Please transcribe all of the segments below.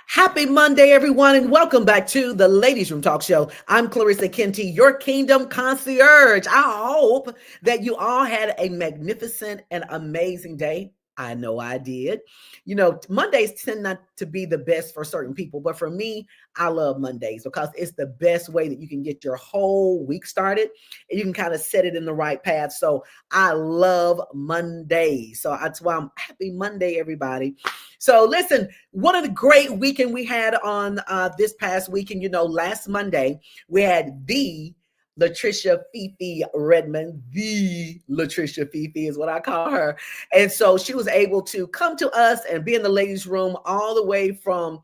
Happy Monday, everyone, and welcome back to the Ladies Room Talk Show. I'm Clarissa Kenty, your Kingdom Concierge. I hope that you all had a magnificent and amazing day. I know I did. Mondays tend not to be the best for certain people, but for me, I love Mondays because it's the best way that you can get your whole week started and you can kind of set it in the right path. So I love Mondays. So that's why I'm happy Monday, everybody. So listen, what a great weekend we had on this past weekend. Last Monday, we had the Latricia Fifi Redmond, the Latricia Fifi is what I call her. And so she was able to come to us and be in the ladies' room all the way from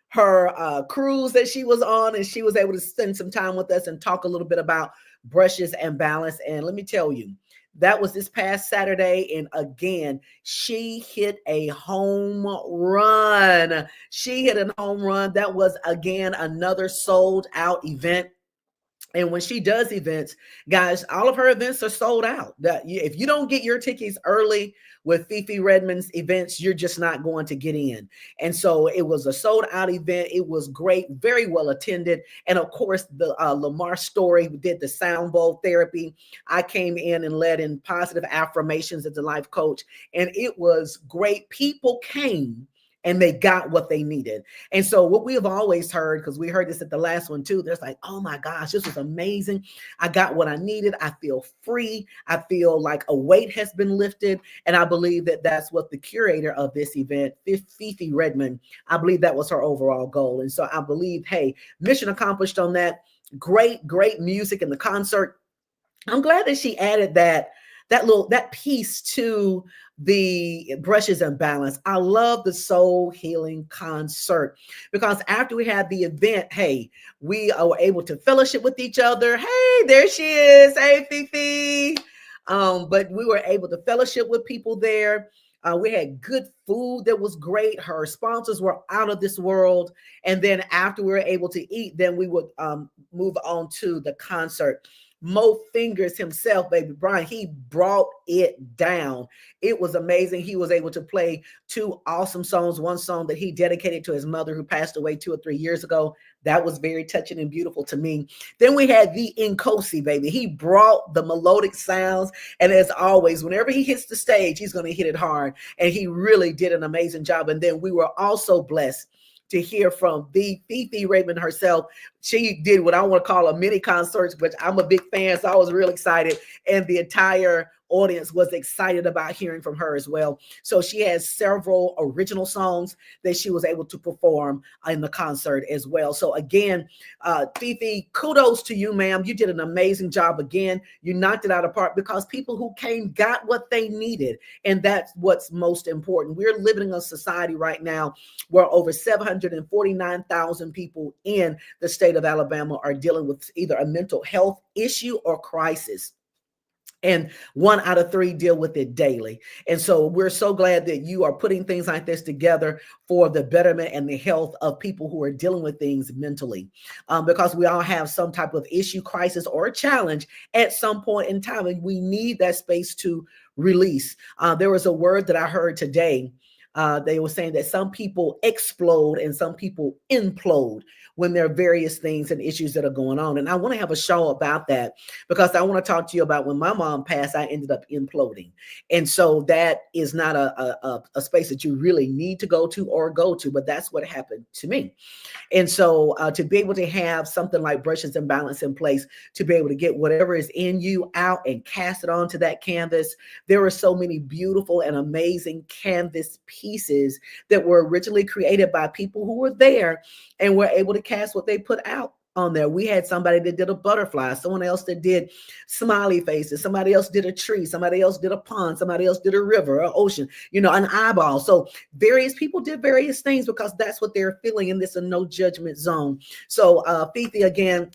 her cruise that she was on. And she was able to spend some time with us and talk a little bit about brushes and balance. And let me tell you, that was this past Saturday. And again, she hit a home run. She hit a home run. That was, again, another sold out event. And when she does events, guys, all of her events are sold out. If you don't get your tickets early with Fifi Redmond's events, you're just not going to get in. And so it was a sold out event. It was great, very well attended. And of course, the Lamar Story did the sound bowl therapy. I came in and led in positive affirmations as a life coach, and it was great. People came and they got what they needed. And so what we have always heard, because we heard this at the last one too, there's like, oh my gosh, this was amazing. I got what I needed. I feel free. I feel like a weight has been lifted. And I believe that that's what the curator of this event, Fifi Redmond, I believe that was her overall goal. And so I believe, hey, mission accomplished on that. Great music in the concert. I'm glad that she added that piece to the brushes and balance. I love the soul healing concert because after we had the event, hey, we were able to fellowship with each other. Hey, there she is. Hey, Fifi. But we were able to fellowship with people there. We had good food that was great. Her sponsors were out of this world. And then after we were able to eat, then we would move on to the concert. Mo Fingers himself, baby Brian, he brought it down. It was amazing. He was able to play two awesome songs. One song that he dedicated to his mother who passed away 2 or 3 years ago. That was very touching and beautiful to me. Then we had the Nkosi, baby. He brought the melodic sounds. And as always, whenever he hits the stage, he's going to hit it hard. And he really did an amazing job. And then we were also blessed to hear from the Fifi Redmond herself. She did what I want to call a mini concert, which I'm a big fan, so I was real excited. And the entire audience was excited about hearing from her as well. So she has several original songs that she was able to perform in the concert as well. So again, Fifi, kudos to you, ma'am. You did an amazing job. Again, you knocked it out of the park because people who came got what they needed. And that's what's most important. We're living in a society right now where over 749,000 people in the state of Alabama are dealing with either a mental health issue or crisis. And 1 out of 3 deal with it daily. And so we're so glad that you are putting things like this together for the betterment and the health of people who are dealing with things mentally, because we all have some type of issue, crisis, or a challenge at some point in time. And we need that space to release. There was a word that I heard today. They were saying that some people explode and some people implode when there are various things and issues that are going on. And I want to have a show about that because I want to talk to you about when my mom passed, I ended up imploding. And so that is not a space that you really need to go to, but that's what happened to me. And so to be able to have something like brushes and balance in place, to be able to get whatever is in you out and cast it onto that canvas. There are so many beautiful and amazing canvas pieces that were originally created by people who were there and were able to cast what they put out on there. We had somebody that did a butterfly, someone else that did smiley faces, somebody else did a tree, somebody else did a pond, somebody else did a river, an ocean, an eyeball. So various people did various things because that's what they're feeling in this no judgment zone. So Fifi, again,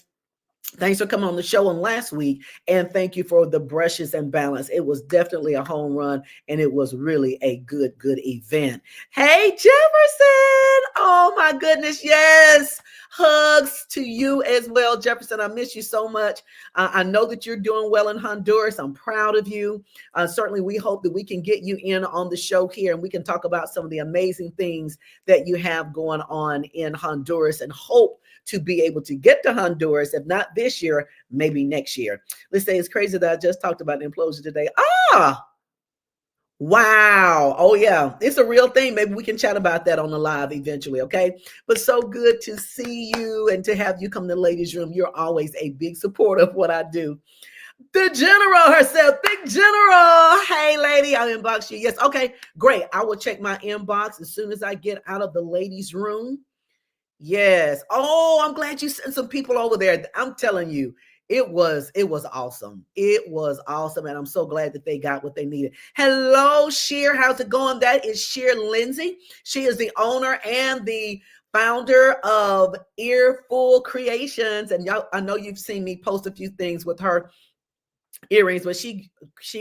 thanks for coming on the show on last week. And thank you for the brushes and balance. It was definitely a home run and it was really a good event. Hey, Jefferson. Oh my goodness. Yes. Hugs to you as well, Jefferson. I miss you so much. I know that you're doing well in Honduras. I'm proud of you. Certainly, we hope that we can get you in on the show here and we can talk about some of the amazing things that you have going on in Honduras, and hope to be able to get to Honduras, if not this year, maybe next year. Let's say it's crazy that I just talked about the implosion today. Wow. Oh, yeah. It's a real thing. Maybe we can chat about that on the live eventually. Okay. But so good to see you and to have you come to the Ladies Room. You're always a big supporter of what I do. The general herself, Big General. Hey, lady, I'll inbox you. Yes. Okay. Great. I will check my inbox as soon as I get out of the Ladies Room. Yes. Oh, I'm glad you sent some people over there. I'm telling you, it was awesome. It was awesome. And I'm so glad that they got what they needed. Hello, Sheer. How's it going? That is Sheer Lindsay. She is the owner and the founder of Earful Creations. And y'all, I know you've seen me post a few things with her earrings, but she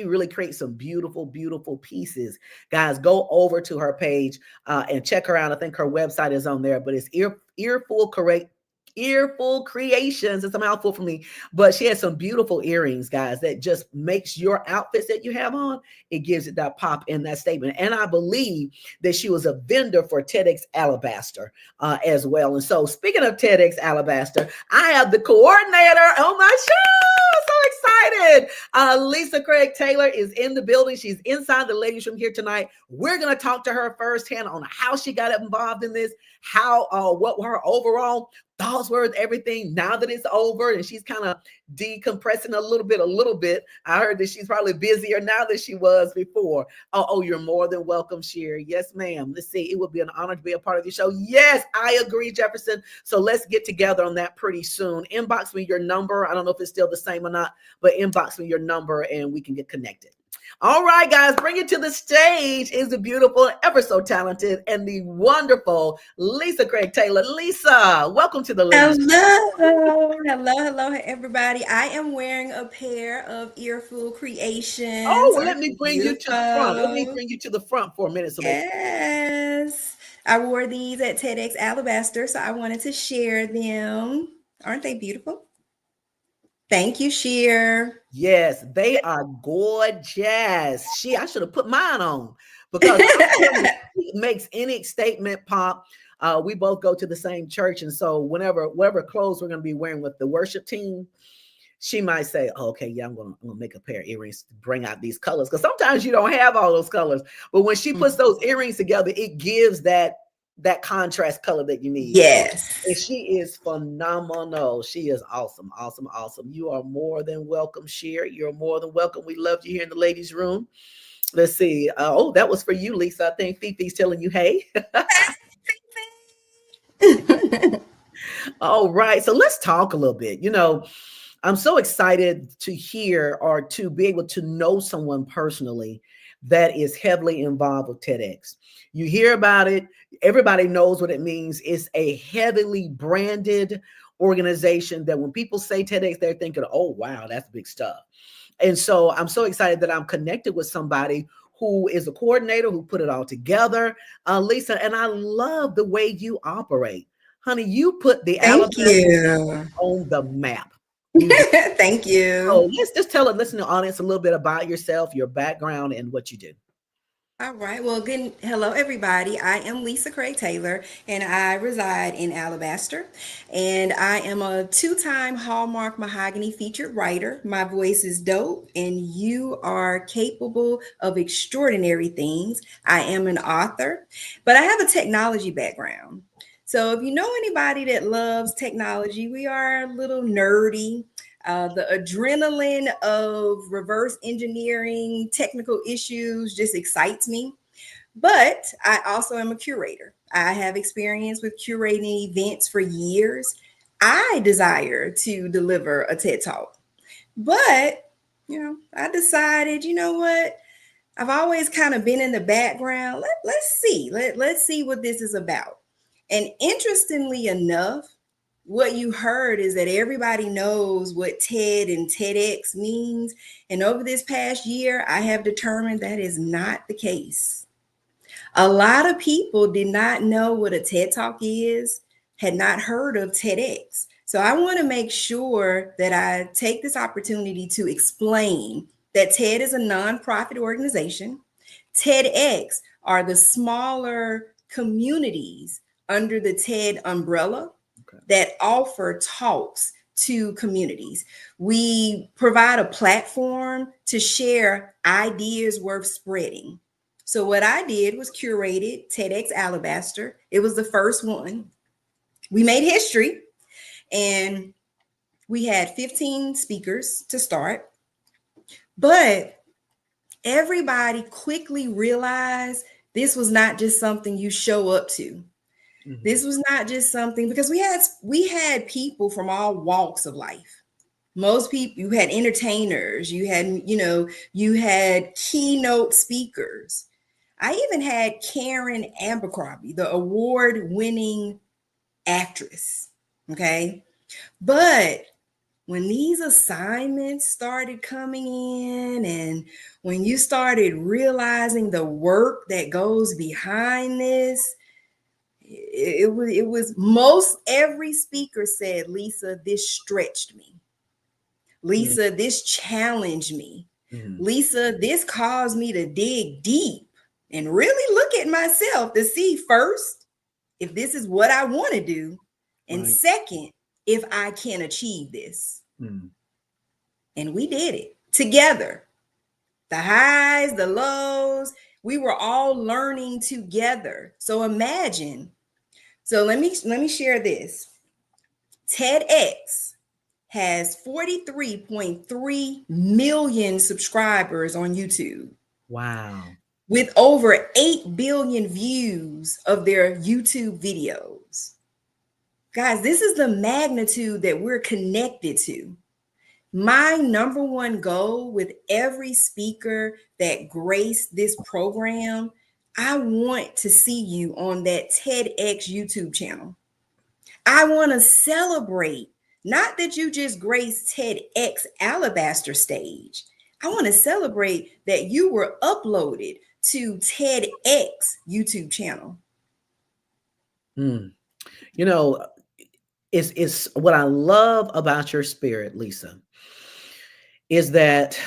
really creates some beautiful pieces. Guys, go over to her page and check her out. I think her website is on there, but it's Earful Creations. It's a mouthful for me, but she has some beautiful earrings, guys, that just makes your outfits that you have on, it gives it that pop in that statement. And I believe that she was a vendor for TEDx Alabaster as well. And so speaking of TEDx Alabaster, I have the coordinator on my show. So excited. Lisa Craig Taylor is in the building. She's inside the Ladies Room here tonight. We're going to talk to her firsthand on how she got involved in this, what were her overall thoughts were, everything now that it's over, and she's kind of decompressing a little bit. I heard that she's probably busier now than she was before. Oh, you're more than welcome, Sherry. Yes, ma'am. Let's see. It would be an honor to be a part of your show. Yes, I agree, Jefferson. So let's get together on that pretty soon. Inbox me your number. I don't know if it's still the same or not, but inbox me your number and we can get connected. All right, guys, bring it to the stage is the beautiful, ever so talented, and the wonderful Lisa Craig Taylor. Lisa, welcome to the Ladies. Hello, everybody. I am wearing a pair of Earful Creations. Oh, well, let me bring you to the front. Let me bring you to the front for a minute. Yes. I wore these at TEDx Alabaster, so I wanted to share them. Aren't they beautiful? Thank you, Sheer. Yes, they are gorgeous. I should have put mine on because it makes any statement pop. We both go to the same church, and so whatever clothes we're going to be wearing with the worship team, she might say, oh, okay, yeah, I'm gonna make a pair of earrings to bring out these colors, because sometimes you don't have all those colors, but when she puts those earrings together, it gives that contrast color that you need. Yes. And she is phenomenal. She is awesome. You are more than welcome, Sheer. You're more than welcome. We love you here in the Ladies Room. Let's see. That was for you, Lisa. I think Fifi's telling you, hey. All right. So let's talk a little bit. I'm so excited to hear or to be able to know someone personally that is heavily involved with TEDx. You hear about it. Everybody knows what it means. It's a heavily branded organization that when people say TEDx, they're thinking, oh, wow, that's big stuff. And so I'm so excited that I'm connected with somebody who is a coordinator, who put it all together, Lisa, and I love the way you operate. Honey, you put the Alabaster on the map. Thank you. So let's just tell the listening audience a little bit about yourself, your background, and what you do. All right. Well, hello, everybody. I am Lisa Craig Taylor, and I reside in Alabaster. And I am a two-time Hallmark Mahogany featured writer. My voice is dope, and you are capable of extraordinary things. I am an author, but I have a technology background. So if you know anybody that loves technology, we are a little nerdy. The adrenaline of reverse engineering technical issues just excites me. But I also am a curator. I have experience with curating events for years. I desire to deliver a TED Talk. But, I decided, you know what? I've always kind of been in the background. Let's see. Let's see what this is about. And interestingly enough, what you heard is that everybody knows what TED and TEDx means. And over this past year, I have determined that is not the case. A lot of people did not know what a TED Talk is, had not heard of TEDx. So I want to make sure that I take this opportunity to explain that TED is a nonprofit organization. TEDx are the smaller communities under the TED umbrella that offer talks to communities. We provide a platform to share ideas worth spreading. So what I did was curated TEDx Alabaster. It was the first one. We made history, and we had 15 speakers to start. But everybody quickly realized this was not just something you show up to. Mm-hmm. This was not just something, because we had people from all walks of life. Most people, you had entertainers, you had keynote speakers. I even had Karen Abercrombie, the award-winning actress. Okay. But when these assignments started coming in, and when you started realizing the work that goes behind this, it was most every speaker said, Lisa, this stretched me. Lisa, this challenged me. Lisa, this caused me to dig deep and really look at myself to see, first, if this is what I want to do, and second, if I can achieve this. And we did it together. The highs, the lows, we were all learning together. So imagine. So let me share this. TEDx has 43.3 million subscribers on YouTube. Wow. With over 8 billion views of their YouTube videos. Guys, this is the magnitude that we're connected to. My number one goal with every speaker that graced this program, I want to see you on that TEDx YouTube channel. I want to celebrate, not that you just graced TEDx Alabaster stage. I want to celebrate that you were uploaded to TEDx YouTube channel. You know, it's what I love about your spirit, Lisa, is that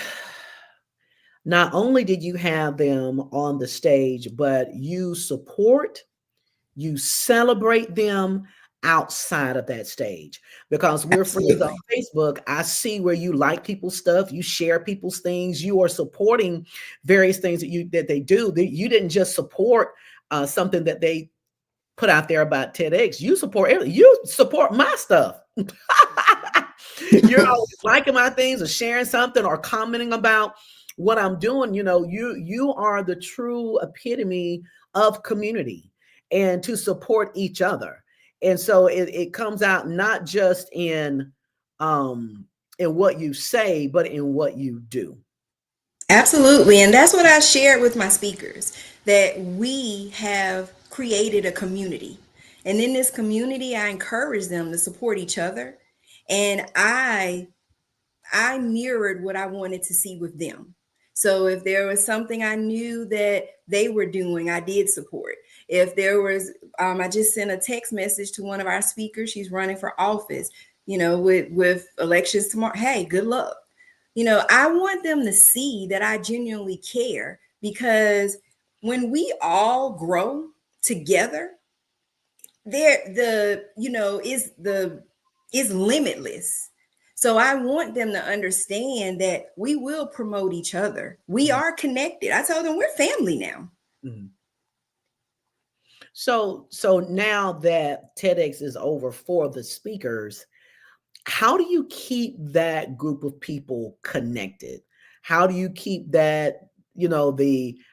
not only did you have them on the stage, but you support, you celebrate them outside of that stage, because we're friends on Facebook. I see where you like people's stuff, you share people's things, you are supporting various things that they do. You didn't just support something that they put out there about TEDx. You support my stuff. You're always liking my things or sharing something or commenting about what I'm doing. You are the true epitome of community and to support each other. And so it comes out not just in what you say, but in what you do. Absolutely. And that's what I shared with my speakers, that we have created a community. And in this community, I encourage them to support each other. And I mirrored what I wanted to see with them. So if there was something I knew that they were doing, I did support. If there was, I just sent a text message to one of our speakers. She's running for office, with elections tomorrow. Hey, good luck. I want them to see that I genuinely care, because when we all grow together, is limitless. So I want them to understand that we will promote each other. We are connected. I told them we're family now. So now that TEDx is over for the speakers, how do you keep that group of people connected? How do you keep that,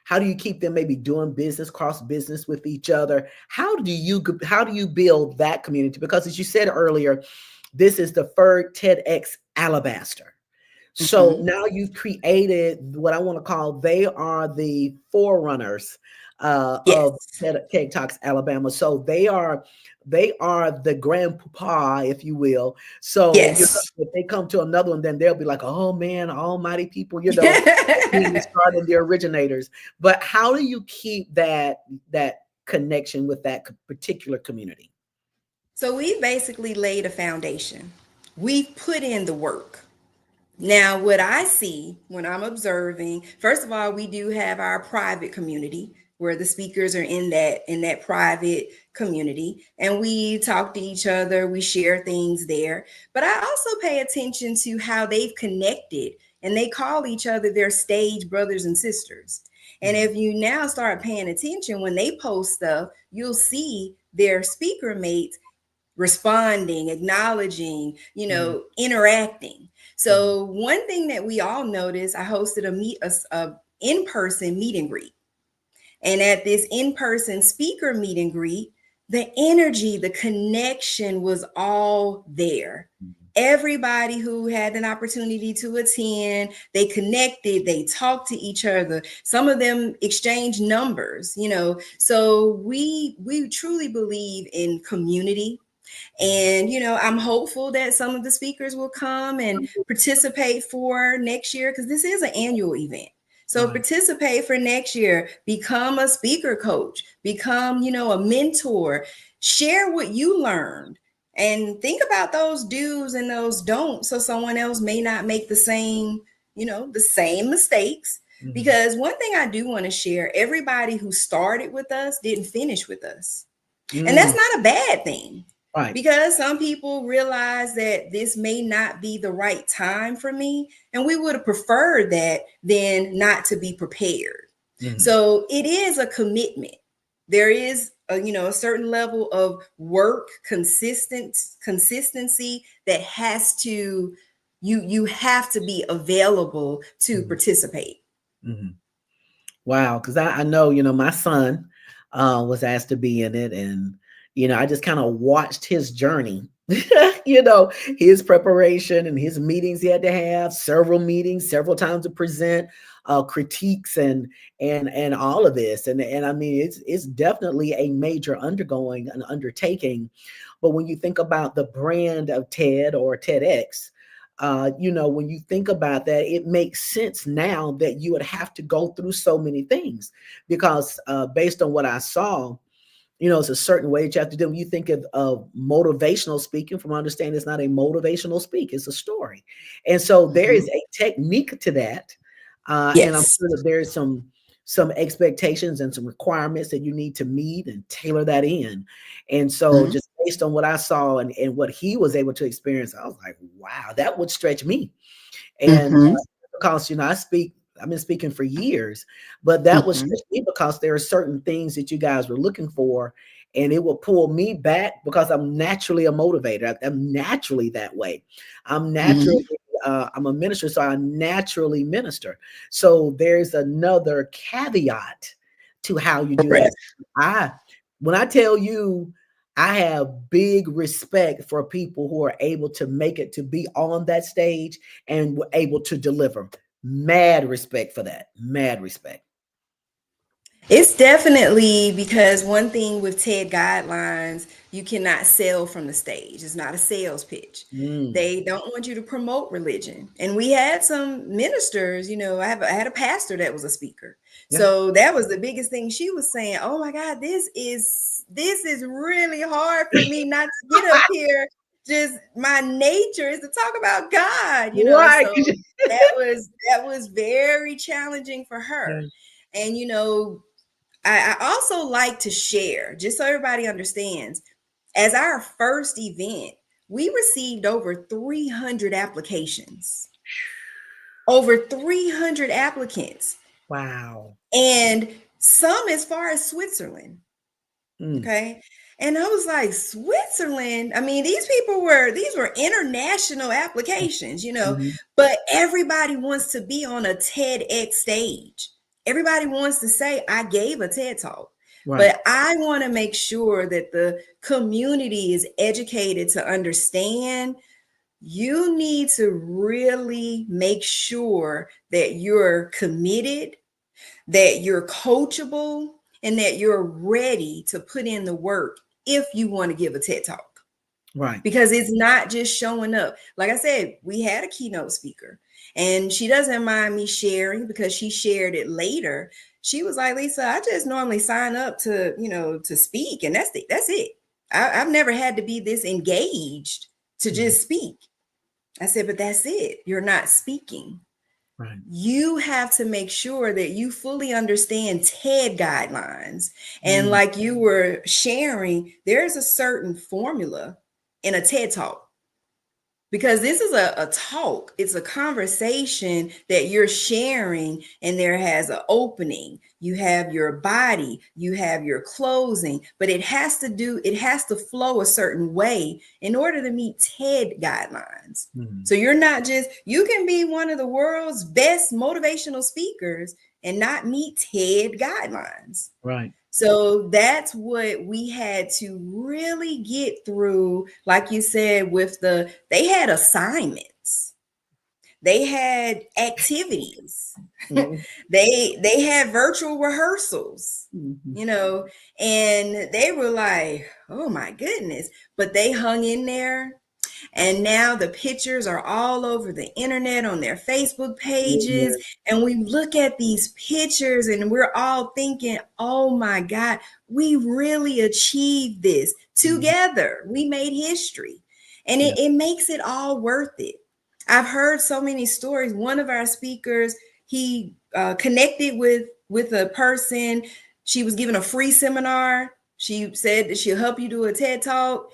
how do you keep them maybe doing business, cross business with each other? How do you build that community? Because as you said earlier, this is the third TEDx Alabaster. So now you've created what I want to call, they are the forerunners of TED Talks Alabama. So they are the grandpapa, if you will. So if they come to another one, then they'll be like, oh man, almighty people, starting the originators. But how do you keep that connection with that particular community? So we basically laid a foundation. We've put in the work. Now, what I see when I'm observing, first of all, we do have our private community where the speakers are in that private community, and we talk to each other, we share things there. But I also pay attention to how they've connected, and they call each other their stage brothers and sisters. And if you now start paying attention when they post stuff, you'll see their speaker mates responding, acknowledging, interacting. Mhm. So one thing that we all noticed, I hosted a in-person meet and greet. And at this in-person speaker meet and greet, the energy, the connection was all there. Everybody who had an opportunity to attend, they connected, they talked to each other. Some of them exchanged numbers. So we truly believe in community. And, I'm hopeful that some of the speakers will come and participate for next year because this is an annual event. So Right. participate for next year, become a speaker coach, become, a mentor, share what you learned, and think about those do's and those don'ts so someone else may not make the same mistakes. Mhm. Because one thing I do want to share, everybody who started with us didn't finish with us. And that's Mm. not a bad thing, Right. because some people realize that this may not be the right time for me. And we would have preferred that than not to be prepared. Mhm. So it is a commitment. There is a certain level of work, consistency that has to, you have to be available to Mhm. participate. Mhm. Wow, because I know, my son was asked to be in it, and I just kind of watched his journey, his preparation and his meetings he had to have, several meetings, several times to present critiques and all of this. And I mean it's definitely a major undergoing, an undertaking. But when you think about the brand of TED or TEDx, when you think about that, it makes sense now that you would have to go through so many things because based on what I saw, it's a certain way that you have to do. When you think of motivational speaking, from my understanding, it's not a motivational speak, it's a story. And so there is Mhm. a technique to that. And I'm Yes. sure that there's some expectations and some requirements that you need to meet and tailor that in. And so Mhm. just based on what I saw and what he was able to experience, I was like, wow, that would stretch me. And Mhm. because I've been speaking for years, but that was Mhm. stretch me because there are certain things that you guys were looking for, and it will pull me back because I'm naturally a motivator. I'm naturally that way. I'm naturally Mhm. I'm a minister, so I naturally minister. So there's another caveat to how you do that. Correct. I when I tell you I have big respect for people who are able to make it to be on that stage and were able to deliver. Mad respect for that. Mad respect. It's definitely because one thing with TED guidelines, you cannot sell from the stage. It's not a sales pitch. Mm. They don't want you to promote religion. And we had some ministers, I had a pastor that was a speaker. Yeah. So that was the biggest thing. She was saying, "Oh my God, this is really hard for me not to get up here. Just my nature is to talk about God." Right. So that was very challenging for Yeah. her. And I also like to share, just so everybody understands, as our first event, we received over 300 applications, over 300 applicants, Wow. and some as far as Switzerland. Mm. Okay. And I was like, Switzerland? I mean, these were international applications, Mhm. but everybody wants to be on a TEDx stage. Everybody wants to say, I gave a TED talk. Right. But I want to make sure that the community is educated to understand you need to really make sure that you're committed, that you're coachable, and that you're ready to put in the work if you want to give a TED talk. Right. Because it's not just showing up. Like I said, we had a keynote speaker, and she doesn't mind me sharing because she shared it later. She was like, "Lisa, I just normally sign up to speak, and that's it. I've never had to be this engaged to Mhm. just speak. I said, but that's it. You're not speaking. Right. You have to make sure that you fully understand TED guidelines. And Mm. like you were sharing, there's a certain formula in a TED talk, because this is a talk, it's a conversation that you're sharing, and there has an opening, you have your body, you have your closing, but it has to flow a certain way in order to meet TED guidelines. Mhm. So you're not just, you can be one of the world's best motivational speakers and not meet TED guidelines. Right. So that's what we had to really get through. Like you said, they had assignments, they had activities, Mhm. they had virtual rehearsals, Mhm. and they were like, oh my goodness, but they hung in there. And now the pictures are all over the internet on their Facebook pages. Yeah. And we look at these pictures and we're all thinking, oh my God, we really achieved this Mhm. together. We made history. And Yeah. it makes it all worth it. I've heard so many stories. One of our speakers, he connected with a person. She was given a free seminar. She said that she'll help you do a TED Talk.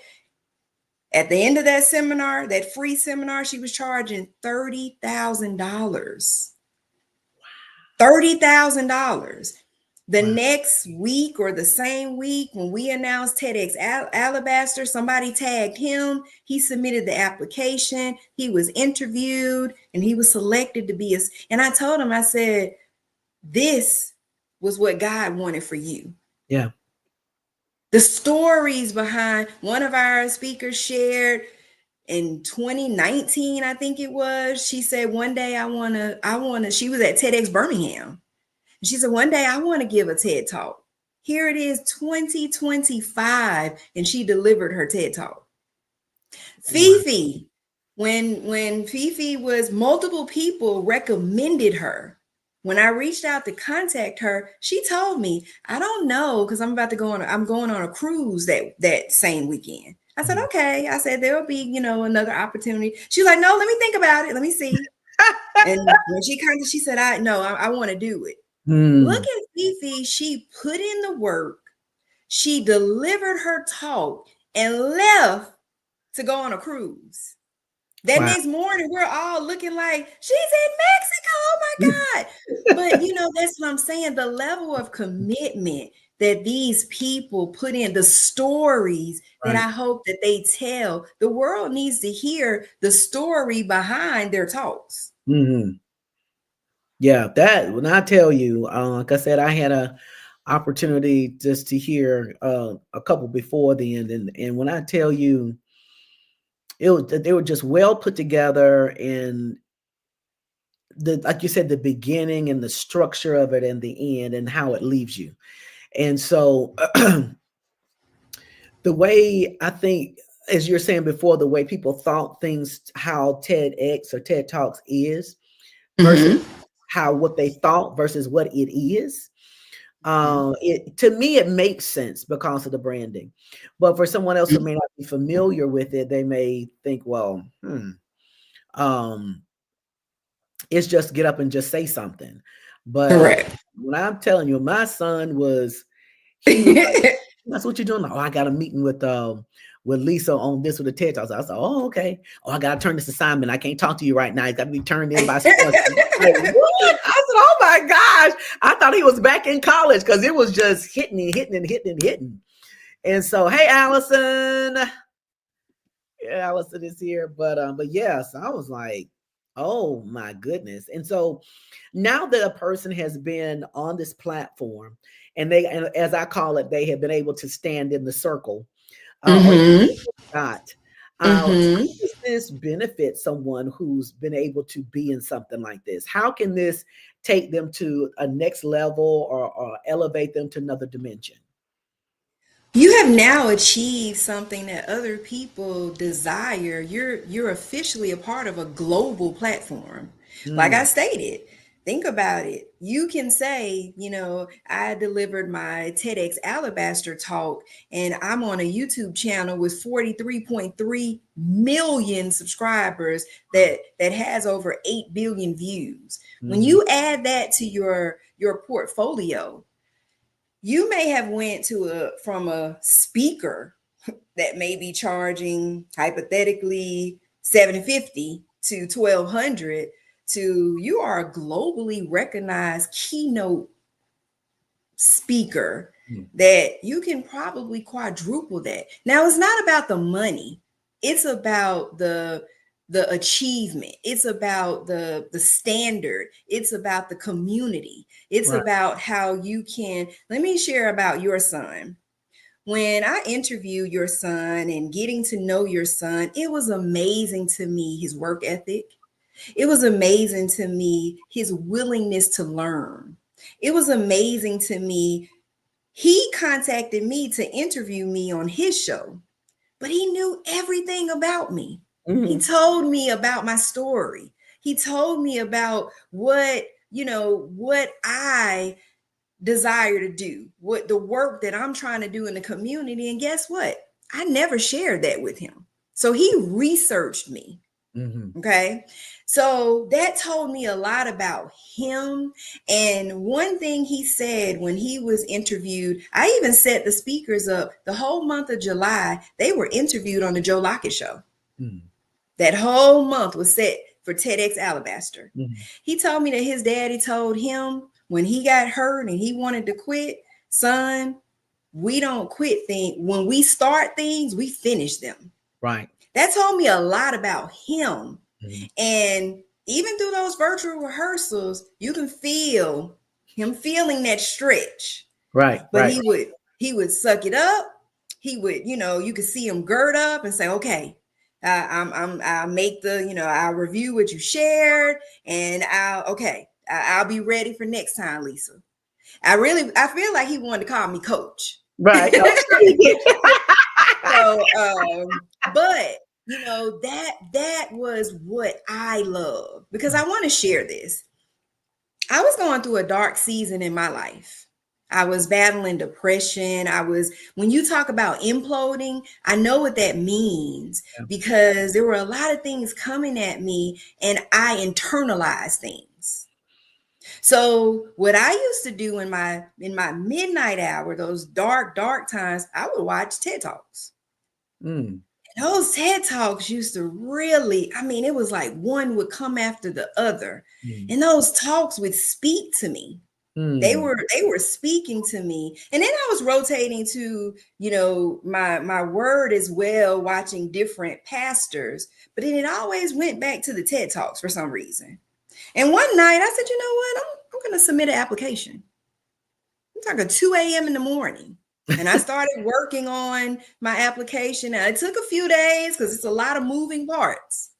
At the end of that seminar, that free seminar, she was charging $30,000. $30,000. The Wow. next week or the same week, when we announced TEDx Alabaster, somebody tagged him. He submitted the application. He was interviewed and he was selected to be and I told him, I said, this was what God wanted for you. Yeah. The stories behind, one of our speakers shared in 2019, I think it was. She said, one day she was at TEDx Birmingham. And she said, one day I want to give a TED talk. Here it is, 2025, and she delivered her TED talk. Wow. Fifi, when Fifi was, multiple people recommended her. When I reached out to contact her, she told me, I don't know, because I'm going on a cruise that same weekend. I said, Mhm. okay. I said, there'll be, another opportunity. She's like, no, let me think about it. Let me see. And when she said, I want to do it. Look Mm. at Fifi. She put in the work. She delivered her talk and left to go on a cruise. That Wow. next morning, we're all looking like, she's in Mexico. Oh my God. But that's what I'm saying. The level of commitment that these people put in, the stories that Right. I hope that they tell, the world needs to hear the story behind their talks. Mhm. Yeah, that when I tell you, like I said, I had a opportunity just to hear a couple before the end, and when I tell you, they were just well put together, and the like you said, the beginning and the structure of it, and the end, and how it leaves you. And so, the way I think, as you're saying before, the way people thought things, how TEDx or TED Talks is versus Mm-hmm. how what they thought versus what it is. It to me it makes sense because of the branding, but for someone else who may not be familiar with it, they may think, well, um, it's just get up and just say something. But Correct. when I'm telling you, my son was, he was like, that's what you're doing. Like, oh, I got a meeting with Lisa on this with the TED Talks. I said, oh, okay. Oh, I gotta turn this assignment. I can't talk to you right now. It's got to be turned in by such. Like, what? I said, oh my gosh. I thought he was back in college because it was just hitting and hitting and hitting and hitting. And so, hey, Allison. Yeah, Allison is here. But yes, I was like, oh my goodness. And so now that a person has been on this platform and as I call it, they have been able to stand in the circle, or Mm-hmm. not. How Mm-hmm. does this benefit someone who's been able to be in something like this? How can this take them to a next level or elevate them to another dimension? You have now achieved something that other people desire. You're officially a part of a global platform. Like I Mm. stated, Think about it. You can say, I delivered my TEDx Alabaster talk and I'm on a YouTube channel with 43.3 million subscribers that has over 8 billion views. When you add that to your portfolio, you may have went from a speaker that may be charging hypothetically $750 to $1,200 to you are a globally recognized keynote speaker that you can probably quadruple that. Now, it's not about the money. It's about the achievement. It's about the standard. It's about the community. It's about how you can. Let me share about your son. When I interviewed your son and getting to know your son, it was amazing to me, his work ethic. It was amazing to me, his willingness to learn. It was amazing to me. He contacted me to interview me on his show, but he knew everything about me. He told me about my story. He told me about what I desire to do, what the work that I'm trying to do in the community. And guess what? I never shared that with him. So he researched me. Okay. So that told me a lot about him. And one thing he said when he was interviewed, I even set the speakers up the whole month of July. They were interviewed on the Joe Lockett show. That whole month was set for TEDx Alabaster. He told me that his daddy told him when he got hurt and he wanted to quit, son, we don't quit things. When we start things, we finish them. Right. That told me a lot about him. And even through those virtual rehearsals, you can feel him feeling that stretch. Right. But he would suck it up. He would, you could see him gird up and say, okay, I'll make I'll review what you shared and I'll be ready for next time, Lisa. I feel like he wanted to call me coach. Right. So, but that was what I love, because I want to share this. I was going through a dark season in my life. I was battling depression. When you talk about imploding, I know what that means, because there were a lot of things coming at me and I internalized things. So what I used to do in my midnight hour, those dark times, I would watch TED Talks. Those TED Talks used to really, it was like one would come after the other. And those talks would speak to me. They were speaking to me. And then I was rotating to, my word as well, watching different pastors. But then it always went back to the TED Talks for some reason. And one night I said, you know what? I'm going to submit an application. I'm talking 2 a.m. in the morning. And I started working on my application. Now, it took a few days because it's a lot of moving parts.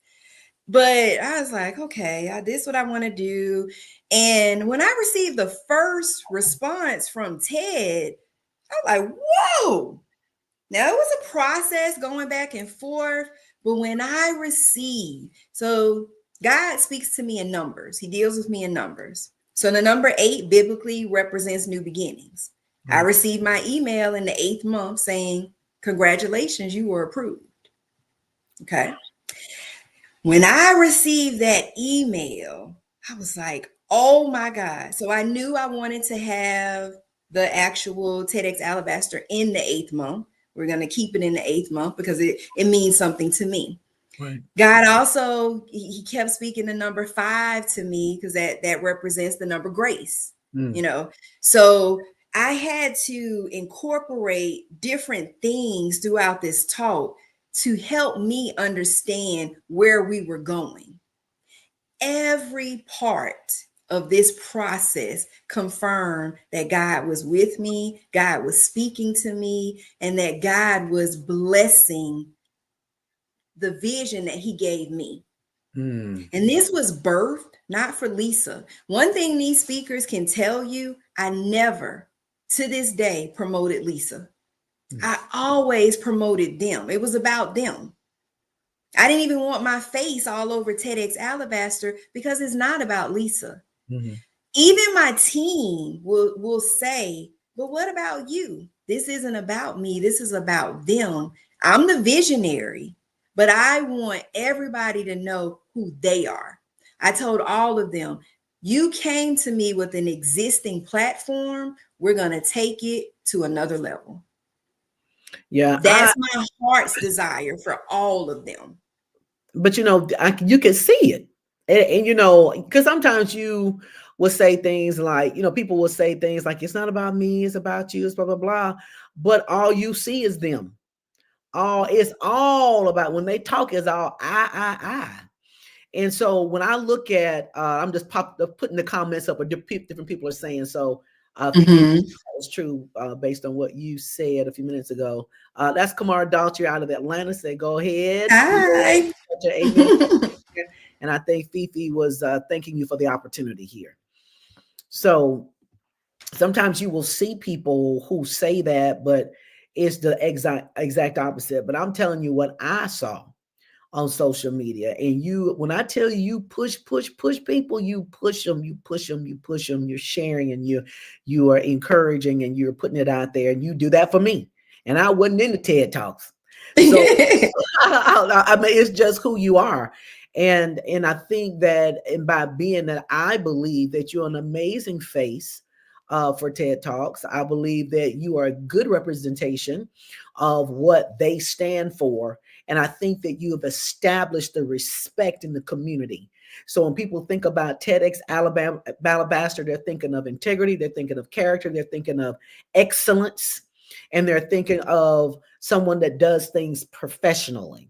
But I was like, okay, this is what I want to do. And when I received the first response from TED, I was like, whoa. Now, it was a process going back and forth. But when I received, so God speaks to me in numbers. He deals with me in numbers. So the number 8 biblically represents new beginnings. I received my email in the 8th month saying, congratulations, you were approved. Okay. When I received that email, I was like, oh my God. So I knew I wanted to have the actual TEDx Alabaster in the 8th month. We're going to keep it in the 8th month because it means something to me. Right. God also, he kept speaking the number 5 to me because that represents the number grace, So I had to incorporate different things throughout this talk to help me understand where we were going. Every part of this process confirmed that God was with me, God was speaking to me, and that God was blessing the vision that he gave me. And this was birthed not for Lisa. One thing these speakers can tell you, I never to this day promoted Lisa. I always promoted them. It was about them. I didn't even want my face all over TEDx Alabaster because it's not about Lisa. Mhm. Even my team will say, but what about you? This isn't about me. This is about them. I'm the visionary, but I want everybody to know who they are. I told all of them, you came to me with an existing platform. We're going to take it to another level. Yeah, That's my heart's desire for all of them. but you can see it, and because sometimes you will say things like, people will say things like, it's not about me, it's about you, it's blah blah blah, but all you see is them. It's all about, when they talk, is all I. And so when I look at, I'm just putting the comments up, what different people are saying. So, Fifi, Mm-hmm. that was true based on what you said a few minutes ago. That's Kamara Dalcher out of Atlanta. Say, go ahead. Hi. Amen. And I think Fifi was thanking you for the opportunity here. So sometimes you will see people who say that, but it's the exact opposite. But I'm telling you what I saw on social media. And when I tell you push people, you push them, you're sharing, and you are encouraging, and you're putting it out there, and you do that for me. And I wasn't in the TED Talks. So I mean, it's just who you are. And I think that, and by being that, I believe that you're an amazing face for TED Talks. I believe that you are a good representation of what they stand for. And I think that you have established the respect in the community. So when people think about TEDx Alabaster, they're thinking of integrity, they're thinking of character, they're thinking of excellence, and they're thinking of someone that does things professionally.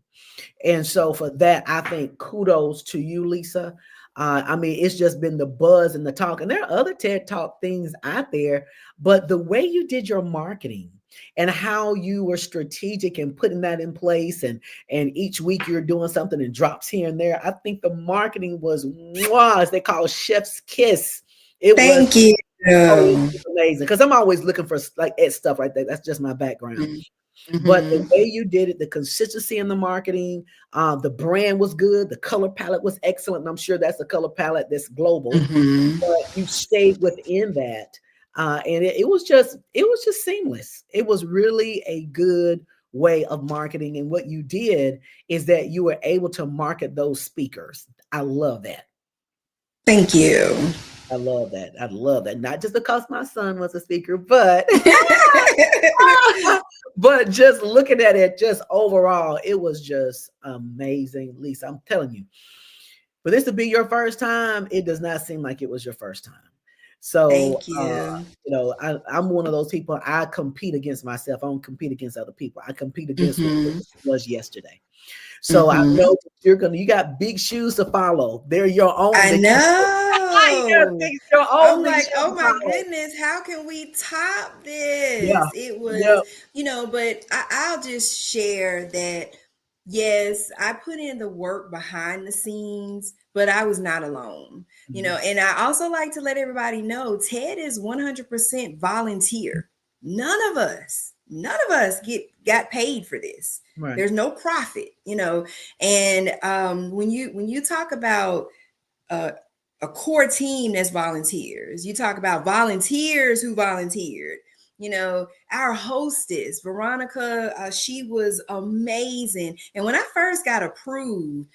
And so for that, I think kudos to you, Lisa. I mean, it's just been the buzz and the talk. And there are other TED Talk things out there, but the way you did your marketing and how you were strategic in putting that in place, and each week you're doing something and drops here and there. I think the marketing was, as they call chef's kiss. It was, Thank you. oh, it was amazing. Because I'm always looking for like stuff like that. That's just my background. But the Mm-hmm. way you did it, the consistency in the marketing, the brand was good, the color palette was excellent, and I'm sure that's a color palette that's global. Mm-hmm. But you stayed within that, and it was just seamless. It was really a good way of marketing, and what you did is that you were able to market those speakers. I love that. Thank you. I love that. I love that. Not just because my son was a speaker, but but just looking at it, just overall, it was just amazing. Lisa, I'm telling you, for this to be your first time, it does not seem like it was your first time. So, Thank you. I'm one of those people. I compete against myself. I don't compete against other people. I compete against who Mm-hmm. was yesterday. So I Mm-hmm. know that you got big shoes to follow. They're your own. I know. Your own I'm big like, shoes oh to my follow. goodness, how can we top Yeah. this? It Yeah. was, but I'll just share that, yes, I put in the work behind the scenes, but I was not alone, Mhm. and I also like to let everybody know TED is 100% volunteer. None of us got paid for this. Right. There's no profit, and when you talk about uh, a core team that's volunteers. You talk about volunteers who volunteered. Our hostess, Veronica, she was amazing. And when I first got approved,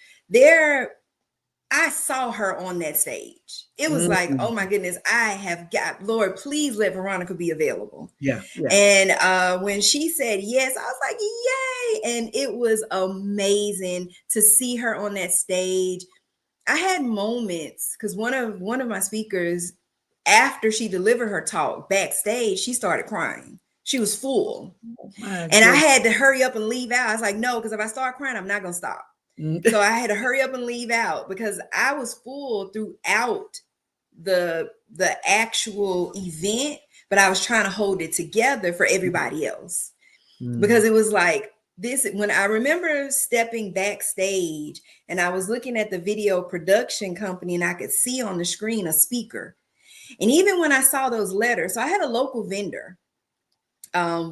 I saw her on that stage. It was like, Mm. oh my goodness, I have got, Lord, please let Veronica be available. Yeah. Yeah. And when she said yes, I was like, yay. And it was amazing to see her on that stage. I had moments because one of my speakers, after she delivered her talk backstage, she started crying. She was full. Oh, my And I goodness. had to hurry up and leave out. I was like, no, because if I start crying, I'm not gonna stop. Mm. So I had to hurry up and leave out because I was full throughout the actual event, but I was trying to hold it together for everybody else. Because Mm. it was like this, when I remember stepping backstage and I was looking at the video production company and I could see on the screen a speaker. And even when I saw those letters, so I had a local vendor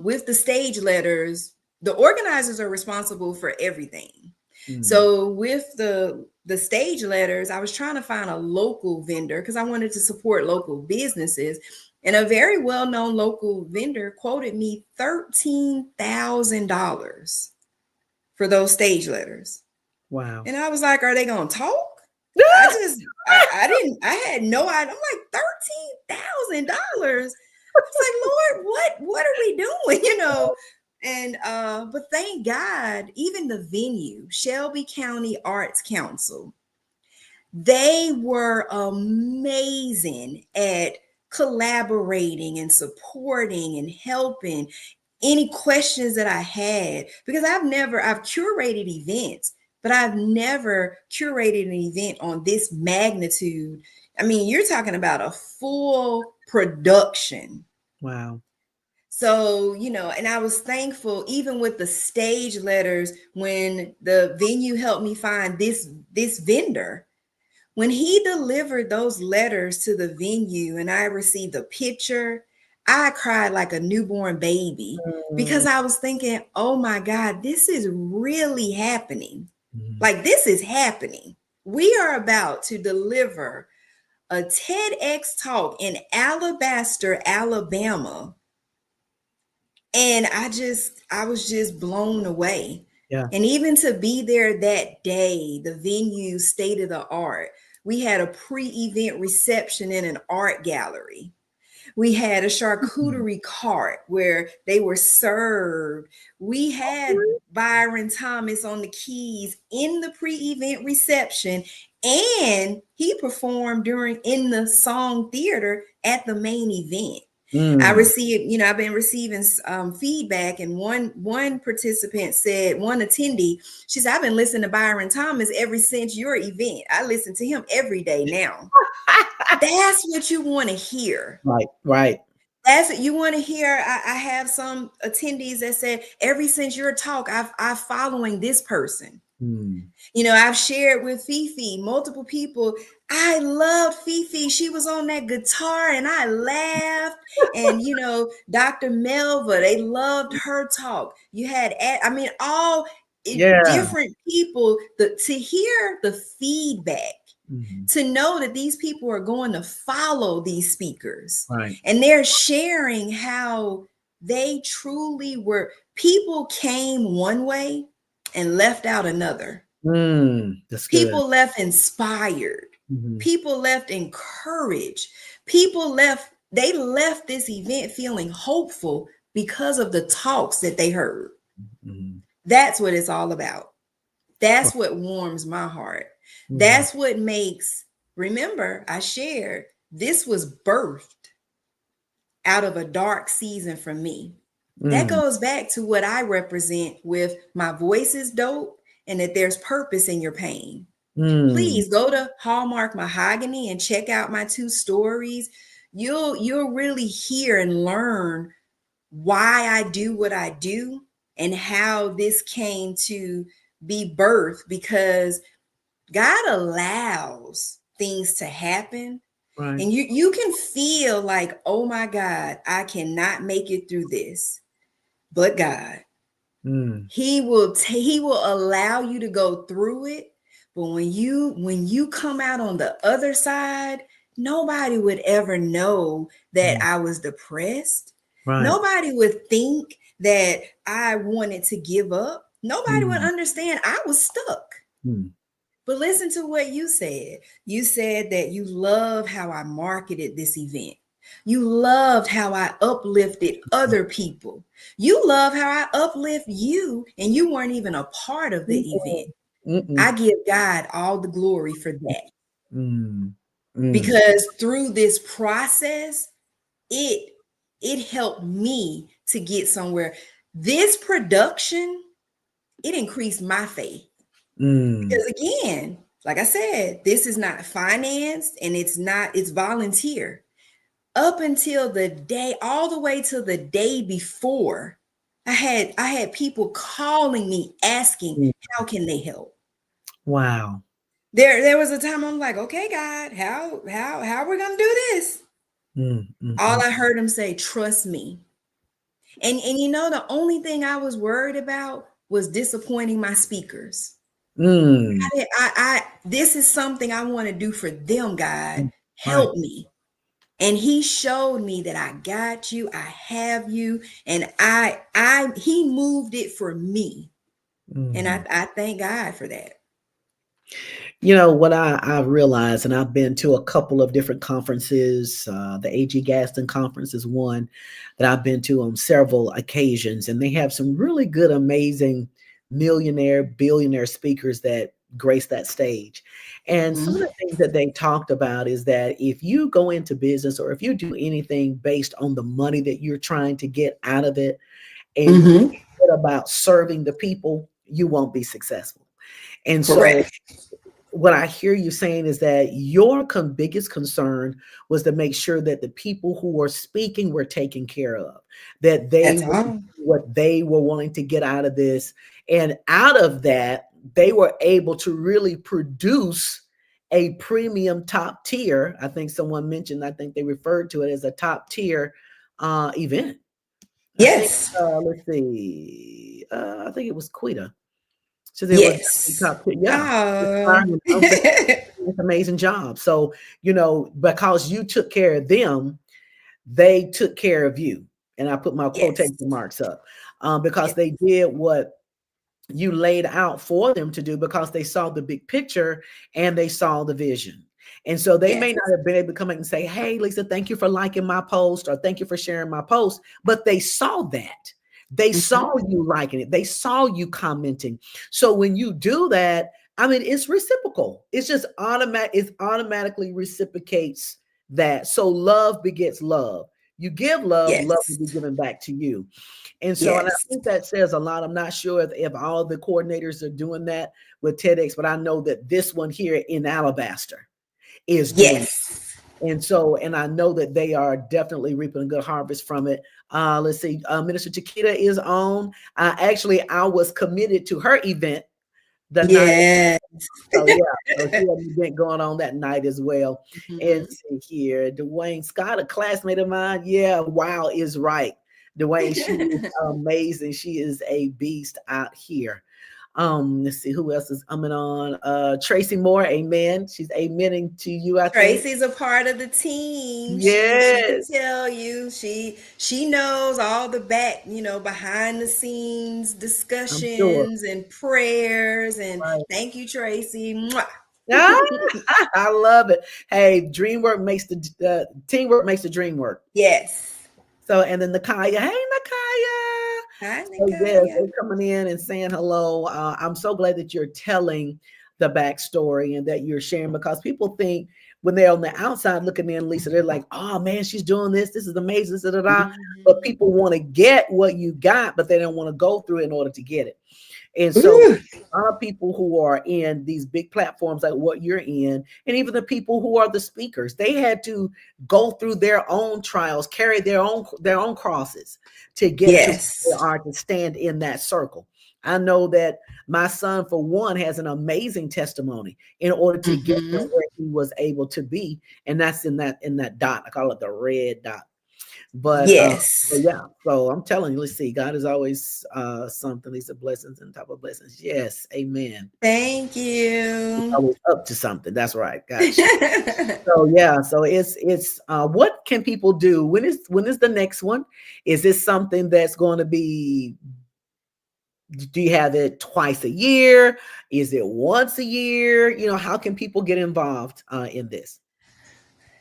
with the stage letters. The organizers are responsible for everything. Mm. So with the stage letters, I was trying to find a local vendor because I wanted to support local businesses. And a very well-known local vendor quoted me $13,000 for those stage letters. Wow. And I was like, are they gonna talk? I had no idea. I'm like, $13,000. I was like, Lord, what are we doing? And but thank God, even the venue, Shelby County Arts Council, they were amazing at collaborating and supporting and helping any questions that I had, because I've curated events, but I've never curated an event on this magnitude. I mean, you're talking about a full production. Wow. So, and I was thankful even with the stage letters when the venue helped me find this vendor. When he delivered those letters to the venue and I received a picture, I cried like a newborn baby because I was thinking, oh my God, this is really happening. Like, this is happening. We are about to deliver a TEDx talk in Alabaster, Alabama. And I was just blown away. Yeah. And even to be there that day, the venue, state of the art, we had a pre-event reception in an art gallery. We had a charcuterie cart where they were served. We had Byron Thomas on the keys in the pre-event reception, and he performed in the song theater at the main event. I received, I've been receiving feedback, and one participant said, one attendee, she said, I've been listening to Byron Thomas ever since your event. I listen to him every day now. That's what you want to hear. Right. That's what you want to hear. I have some attendees that said, ever since your talk, I've following this person. I've shared with Fifi, multiple people. I loved Fifi. She was on that guitar and I laughed. And, Dr. Melva, they loved her talk. You had, all different people, to hear the feedback, to know that these people are going to follow these speakers. Right. And they're sharing how they truly were. People came one way and left out another. That's good. People left inspired. People left encouraged. They left this event feeling hopeful because of the talks that they heard. That's what it's all about. That's what warms my heart. That's what makes, remember, I shared, this was birthed out of a dark season for me. That goes back to what I represent with my voice is dope and that there's purpose in your pain. Please go to Hallmark Mahogany and check out my 2 stories. You'll really hear and learn why I do what I do and how this came to be birthed, because God allows things to happen. Right. And you can feel like, oh my God, I cannot make it through this. But God, he will allow you to go through it. But when you come out on the other side, nobody would ever know that I was depressed. Right. Nobody would think that I wanted to give up. Nobody would understand I was stuck. But listen to what you said. You said that you love how I marketed this event. You loved how I uplifted other people. You love how I uplift you, and you weren't even a part of the event. I give God all the glory for that. Because through this process, it helped me to get somewhere. This production, it increased my faith. Because again, like I said, this is not financed and it's volunteer. Up until the day, all the way to the day before, I had people calling me asking, how can they help? Wow. There was a time I'm like, okay, God, how are we gonna do this? All I heard him say, trust me. And the only thing I was worried about was disappointing my speakers. Mm, This is something I want to do for them, God. right. Help me. And he showed me that I got you, I have you, and he moved it for me. And Mhm. I thank God for that. You know what I've realized, and I've been to a couple of different conferences. The AG Gaston conference is one that I've been to on several occasions, and they have some really good, amazing millionaire, billionaire speakers that grace that stage. And some of Mhm. the things that they talked about is that if you go into business or if you do anything based on the money that you're trying to get out of it, and you Mhm. forget about serving the people, you won't be successful. And so Correct. what I hear you saying is that your biggest concern was to make sure that the people who were speaking were taken care of, that they That's were all. what they were wanting to get out of this. And out of that, they were able to really produce a premium top tier. I think someone mentioned, I think they referred to it as a top tier event. I think, Yes. let's see, I think it was Quita. So they were definitely Yes. top tier. Yeah. Oh. Inspiring. It's an amazing job. So, because you took care of them, they took care of you. And I put my Yes. quotation marks up because Yes. they did what you laid out for them to do because they saw the big picture and they saw the vision. And so they Yes. may not have been able to come in and say, "Hey, Lisa, thank you for liking my post," or "Thank you for sharing my post," but they saw that. They Mhm. saw you liking it. They saw you commenting. So when you do that, I mean, it's reciprocal. It's just automatic. It automatically reciprocates that. So love begets love. You give love, love will Yes. be given back to you. And so, and I Yes. think that says a lot. I'm not sure if all the coordinators are doing that with TEDx, but I know that this one here in Alabaster is doing it. Yes. And so, and I know that they are definitely reaping a good harvest from it. Let's see, Minister Chiquita is on. Actually, I was committed to her event the night. Yes. So yeah, so she had an event going on that night as well. And Mhm. see here, Dwayne Scott, a classmate of mine. Yeah, wow is right. Dwayne, she is amazing. She is a beast out here. Let's see who else is coming on. Tracy Moore, amen. She's amening to you, I think. Tracy's a part of the team. She can Yes, tell you. She knows all the behind the scenes I'm sure. discussions and prayers. And Right. thank you, Tracy. Mwah. Ah, I love it. Hey, dream work makes the teamwork makes the dream work. Yes. So, and then Nakaya, hey Nakaya. Hi, So yes, Nicole. they're coming in and saying hello. I'm so glad that you're telling the backstory and that you're sharing because people think when they're on the outside looking in, Lisa, they're like, "Oh man, she's doing this. This is amazing." Da, da, da. But Mhm. people want to get what you got, but they don't want to go through it in order to get it. And so Ooh, a lot of people who are in these big platforms like what you're in, and even the people who are the speakers, they had to go through their own trials, carry their own crosses to get to where yes. they are to stand in that circle. I know that my son, for one, has an amazing testimony in order to get him Hmm. where he was able to be, and that's in that dot. I call it the red dot. But Yes. yeah, so I'm telling you, let's see, God is always something. He's a blessings and top of blessings. Yes, amen. Thank He's you. always up to something. That's right. Gotcha. So yeah, so it's what can people do? When is the next one? Is this something that's going to be, do you have it twice a year? Is it once a year? How can people get involved in this?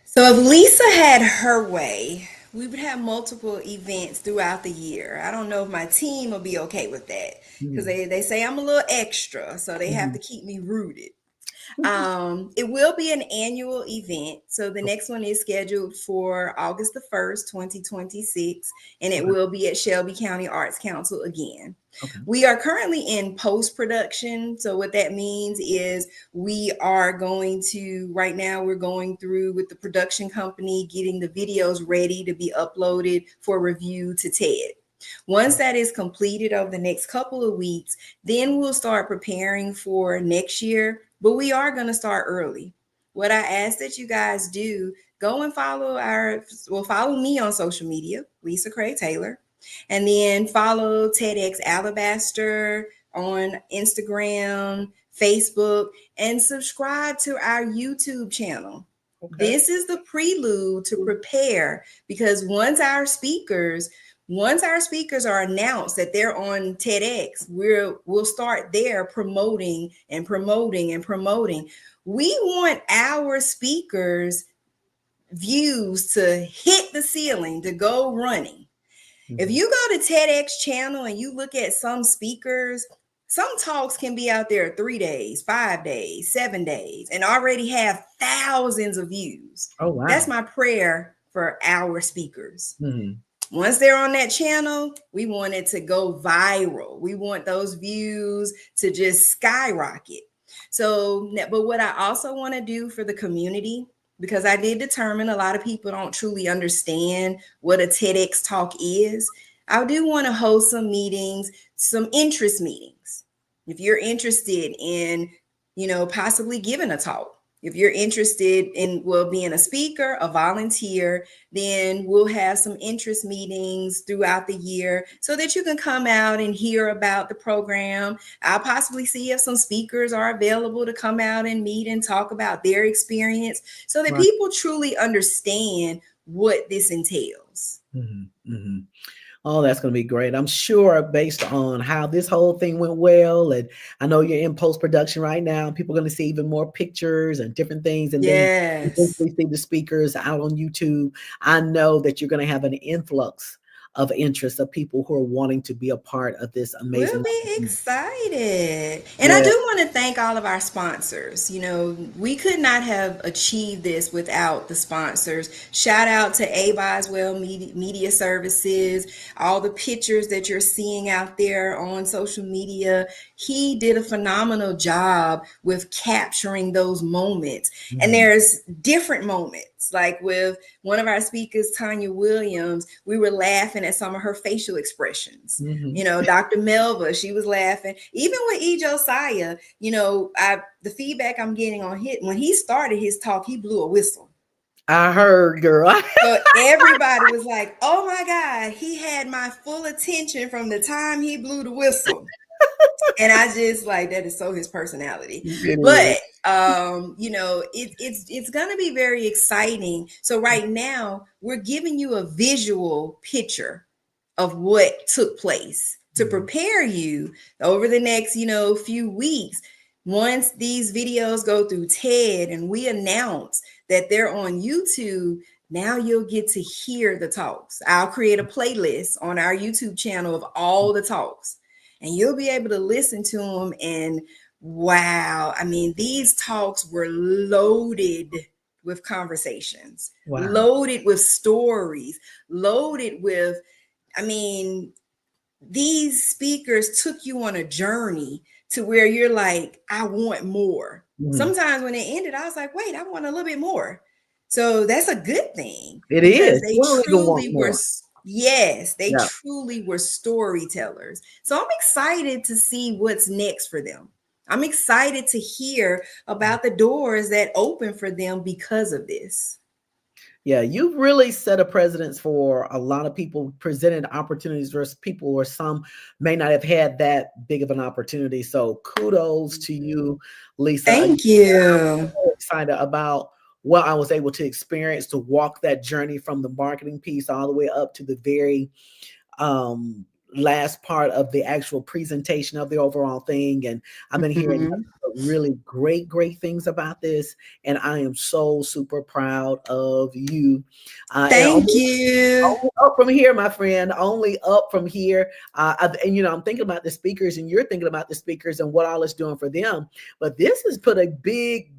So if Lisa had her way, we would have multiple events throughout the year. I don't know if my team will be okay with that because Mhm. they say I'm a little extra, so they have Mhm. to keep me rooted. It will be an annual event. So the next one is scheduled for August the 1st, 2026, and it Okay. will be at Shelby County Arts Council again. Okay. We are currently in post production. So what that means is we are going to, right now, we're going through with the production company, getting the videos ready to be uploaded for review to TED. Once that is completed over the next couple of weeks, then we'll start preparing for next year. But we are going to start early. What I ask that you guys do, go and follow me on social media, Lisa Craig Taylor, and then follow TEDx Alabaster. on Instagram, Facebook, and subscribe to our YouTube channel. Okay. This is the prelude to prepare, because once our speakers are announced that they're on TEDx, we'll start there promoting and promoting and promoting. We want our speakers' views to hit the ceiling, to go running. If you go to TEDx channel and you look at some speakers, some talks can be out there 3 days, 5 days, 7 days, and already have thousands of views. Oh, wow. That's my prayer for our speakers. Mm-hmm. Once they're on that channel, we want it to go viral. We want those views to just skyrocket. So, but what I also want to do for the community, because I did determine a lot of people don't truly understand what a TEDx talk is, I do want to host some meetings, some interest meetings. If you're interested in, possibly giving a talk, if you're interested in, being a speaker, a volunteer, then we'll have some interest meetings throughout the year so that you can come out and hear about the program. I'll possibly see if some speakers are available to come out and meet and talk about their experience so that people truly understand what this entails. Mm-hmm. Mm-hmm. Oh, that's going to be great. I'm sure based on how this whole thing went well, and I know you're in post-production right now, people are going to see even more pictures and different things, and then eventually see the speakers out on YouTube. I know that you're going to have an influx of interest of people who are wanting to be a part of this amazing. We'll be excited. And I do want to thank all of our sponsors. We could not have achieved this without the sponsors. Shout out to Boswell Media Services, all the pictures that you're seeing out there on social media. He did a phenomenal job with capturing those moments. Mm-hmm. And there's different moments. Like with one of our speakers, Tanya Williams, we were laughing at some of her facial expressions. Mm-hmm. Dr. Melva, she was laughing. Even with E. Josiah, the feedback I'm getting on when he started his talk, he blew a whistle. I heard, girl. So everybody was like, oh my God, he had my full attention from the time he blew the whistle. And I just that is so his personality. But it's gonna be very exciting. So right now we're giving you a visual picture of what took place to prepare you over the next few weeks. Once these videos go through TED and we announce that they're on YouTube, now you'll get to hear the talks. I'll create a playlist on our YouTube channel of all the talks. And you'll be able to listen to them. And wow, I mean, these talks were loaded with conversations, loaded with stories, loaded with, these speakers took you on a journey to where you're like, I want more. Mm-hmm. Sometimes when it ended, I was like, wait, I want a little bit more. So that's a good thing. It is. They truly were. Yes, they truly were storytellers. So I'm excited to see what's next for them. I'm excited to hear about the doors that open for them because of this. Yeah, you've really set a precedence for a lot of people, presented opportunities versus people, or some may not have had that big of an opportunity. So kudos to you, Lisa. Thank you. I'm so excited about what I was able to experience, to walk that journey from the marketing piece all the way up to the very last part of the actual presentation of the overall thing. And I've been hearing really great things about this. And I am so super proud of you. Thank you. Only up from here, my friend, only up from here. And, I'm thinking about the speakers, and you're thinking about the speakers and what all it's doing for them. But this has put a big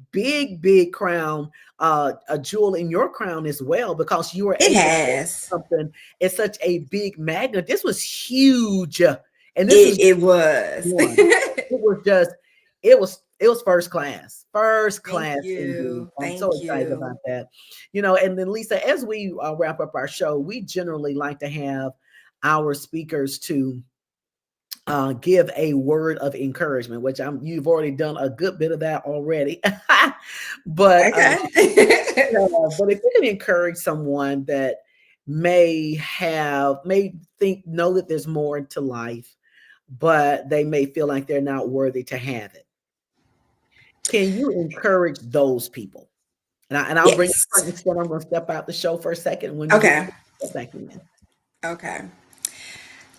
crown, a jewel in your crown as well, because you were able to do something. It's such a big magnet. This was huge, and this it was. It was first class. Thank you. I'm so excited about that. And then Lisa, as we wrap up our show, we generally like to have our speakers to give a word of encouragement, which you've already done a good bit of that already. But but if you can encourage someone that know that there's more to life, but they may feel like they're not worthy to have it. Can you encourage those people? I'll bring it Yes. front and center. I'm going to step out the show for a second. When you get Okay. ready, step back in. Okay.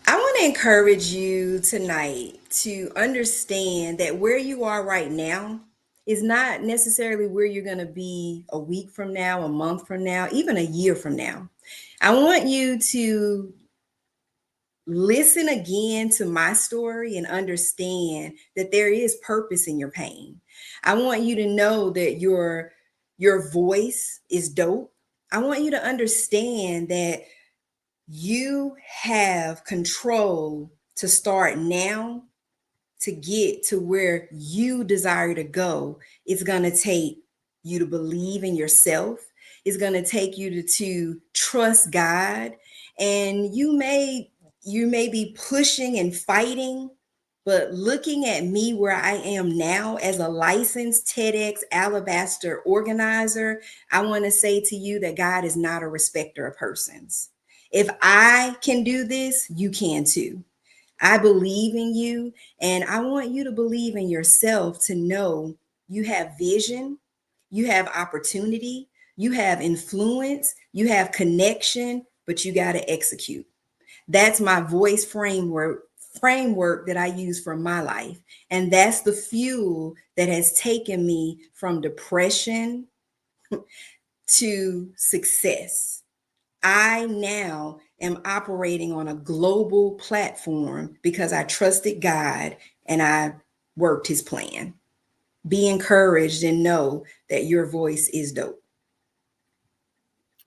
I want to encourage you tonight to understand that where you are right now is not necessarily where you're going to be a week from now, a month from now, even a year from now. I want you to listen again to my story and understand that there is purpose in your pain. I want you to know that your voice is dope. I want you to understand that you have control to start now to get to where you desire to go. It's going to take you to believe in yourself. It's going to take you to trust God. And you may be pushing and fighting, but looking at me where I am now as a licensed TEDx Alabaster organizer, I want to say to you that God is not a respecter of persons. If I can do this, you can too. I believe in you, and I want you to believe in yourself to know you have vision, you have opportunity, you have influence, you have connection, but you got to execute. That's my voice framework that I use for my life. And that's the fuel that has taken me from depression to success. I now am operating on a global platform because I trusted God and I worked his plan. Be encouraged and know that your voice is dope.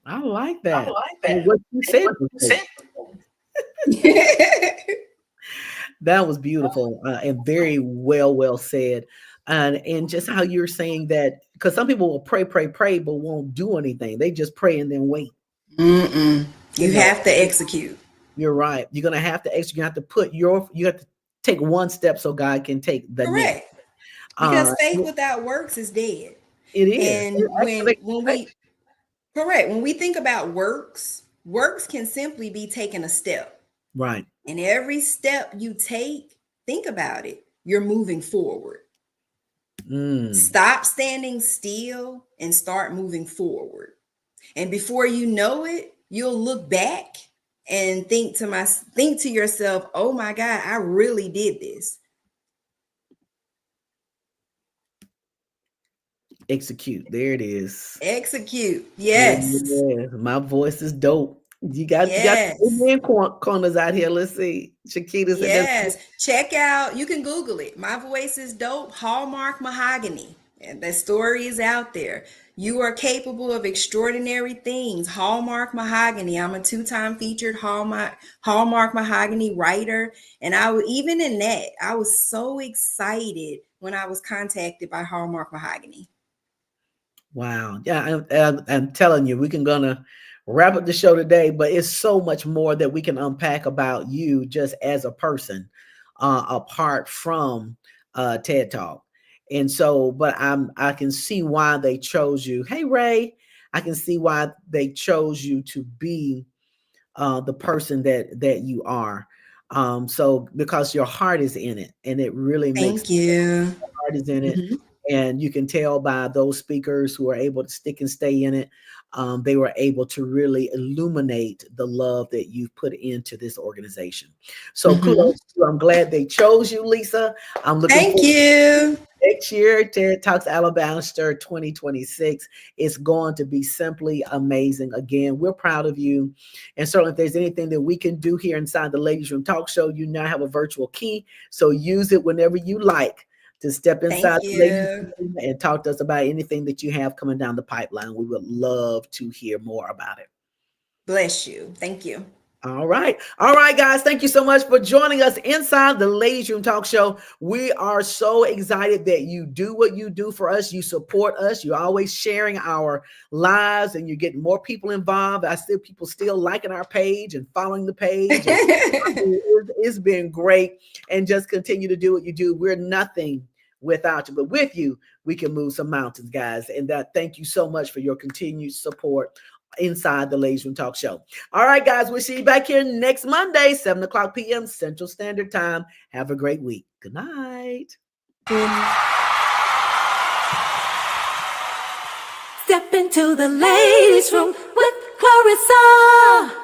I like I that. like And that. what you And said what was you dope. said. That was beautiful and very well said. And just how you're saying that, because some people will pray, pray, pray, but won't do anything. They just pray and then wait. Mm-mm. You You know, have to execute. you're right. You're gonna have to execute. You have to you have to take one step so God can take the next. Correct. Uh, Because faith without works is dead. it is. It And when activates when faith. we correct, when we think about works, works can simply be taking a step. Right. And every step you take, think about it. You're moving forward. Mm. Stop standing still and start moving forward. And before you know it, you'll look back and think to yourself, "Oh my God, I really did this." Execute. There it is. Execute. Yes. Yeah, my voice is dope. You got Yes. amen corners out here. Let's see. Shakita said that's Yes. Check out, you can Google it. My voice is dope. Hallmark mahogany. And the story is out there. You are capable of extraordinary things. Hallmark mahogany. I'm a two-time featured Hallmark mahogany writer. And even in that, I was so excited when I was contacted by Hallmark mahogany. wow. Yeah, I'm telling you, we can gonna wrap up the show today, but it's so much more that we can unpack about you just as a person, apart from TED Talk. And so, but I can see why they chose you. Hey Ray, I can see why they chose you to be the person that you are. So because your heart is in it, and it really makes Thank you. heart is in it. Mhm. And you can tell by those speakers who are able to stick and stay in it, they were able to really illuminate the love that you've put into this organization. So kudos Mhm. to you. I'm glad they chose you, Lisa. I'm looking Thank forward you. next year, TED Talks Alabaster 2026. It's going to be simply amazing. Again, we're proud of you. And certainly, if there's anything that we can do here inside the Ladies Room Talk Show, you now have a virtual key. So use it whenever you like to step inside Thank the Ladies you. Room and talk to us about anything that you have coming down the pipeline. We would love to hear more about it. Bless you. Thank you. All right. All right, guys. Thank you so much for joining us inside the Ladies Room Talk Show. We are so excited that you do what you do for us. You support us. You're always sharing our lives and you're getting more people involved. I see people still liking our page and following the page. And it's been great. And just continue to do what you do. We're nothing without you, but with you, we can move some mountains, guys. And that thank you so much for your continued support inside the Ladies Room Talk Show. All right, guys, we'll see you back here next Monday, 7 o'clock p.m. Central Standard Time. Have a great week. Good night. Step into the ladies' room with Clarissa.